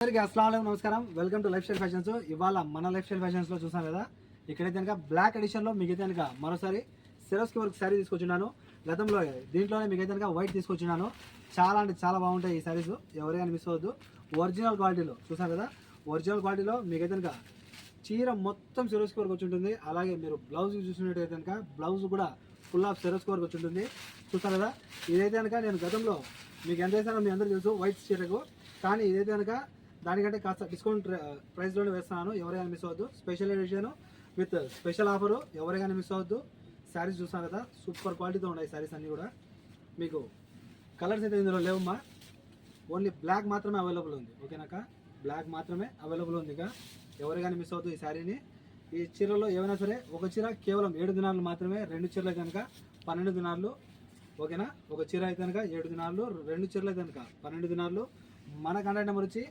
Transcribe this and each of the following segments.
అందరికీ అస్సలాము నమస్కారం. Welcome to life style fashions. ఇవాళ మన లైఫ్ స్టైల్ ఫ్యాషన్స్ లో చూసాం కదా, ఇక్కడైతే కనుక బ్లాక్ ఎడిషన్ లో మీకు కనుక మరోసారి సిరోస్కి వర్క్ శారీ తీసుకొచ్చున్నాను. గతంలో దీంట్లోనే మీకు కనుక వైట్ తీసుకొచ్చున్నాను. చాలా అంటే చాలా బాగుంటాయి ఈ శారీస్, ఎవరైనా మిస్ అవ్వద్దు. ఒరిజినల్ క్వాలిటీలో చూసాం కదా, ఒరిజినల్ క్వాలిటీలో మీకు కనుక చీర మొత్తం సిరోస్కి వర్క్ వచ్చి ఉంటుంది. అలాగే మీరు బ్లౌజ్ చూసినట్టయితే కనుక బ్లౌజ్ కూడా ఫుల్ ఆఫ్ సిరోస్కి వర్క్ వచ్చి ఉంటుంది. చూసారు కదా, ఇదైతే కనుక నేను గతంలో మీకు ఎంత వేసానో మీ అందరూ తెలుసు వైట్ చీరకు, కానీ ఇదైతే కనుక దానికంటే కాస్త డిస్కౌంట్ ప్రైస్లోనే వేస్తున్నాను. ఎవరైనా మిస్ అవ్వద్దు. Special edition with special offer, ఎవరైనా మిస్ అవ్వద్దు. శారీస్ చూస్తాను కదా, సూపర్ క్వాలిటీతో ఉన్నాయి శారీస్ అన్నీ కూడా. మీకు కలర్స్ అయితే ఇందులో లేవమ్మా, ఓన్లీ బ్లాక్ మాత్రమే అవైలబుల్ ఉంది. ఓకేనాక, బ్లాక్ మాత్రమే అవైలబుల్ ఉంది. ఇక ఎవరికైనా మిస్ అవ్వద్దు ఈ శారీని. ఈ చీరలో ఏమైనా సరే ఒక చీర కేవలం 7 దినాలు మాత్రమే, 2 చీరలు కనుక 12 దినాలు. ఓకేనా, ఒక చీర అయితే కనుక 7 దినాలు, 2 చీరలు అయితే కనుక 12 దినాలు. మన కాంటాక్ట్ నెంబర్ వచ్చి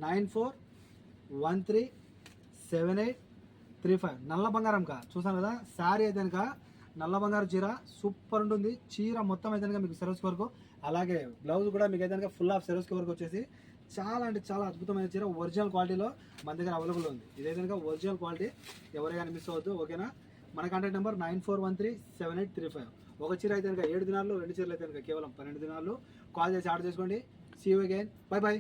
94137835. నల్ల బంగారం కా చూసాను కదా, శారీ అయితే కనుక నల్ల బంగారం చీర సూపర్ ఉంటుంది. చీర మొత్తం అయితే కనుక మీకు సిరోస్కి వరకు, అలాగే బ్లౌజ్ కూడా మీకు అయితే కనుక ఫుల్ ఆఫ్ సిరోస్కి వరకు వచ్చేసి చాలా అంటే చాలా అద్భుతమైన చీర ఒరిజినల్ క్వాలిటీలో మన దగ్గర అవైలబుల్ ఉంది. ఇదైతే కనుక ఒరిజినల్ క్వాలిటీ, ఎవరైనా మిస్ అవ్వద్దు. ఓకేనా, మన కాంటాక్ట్ నెంబర్ 94137835. ఒక చీర అయితే కనుక 7 దినాలు, 2 చీరలు అయితే కనుక కేవలం 12 దినాలు. కాల్ చేసి ఆర్డర్ చేసుకోండి. See you again, bye by.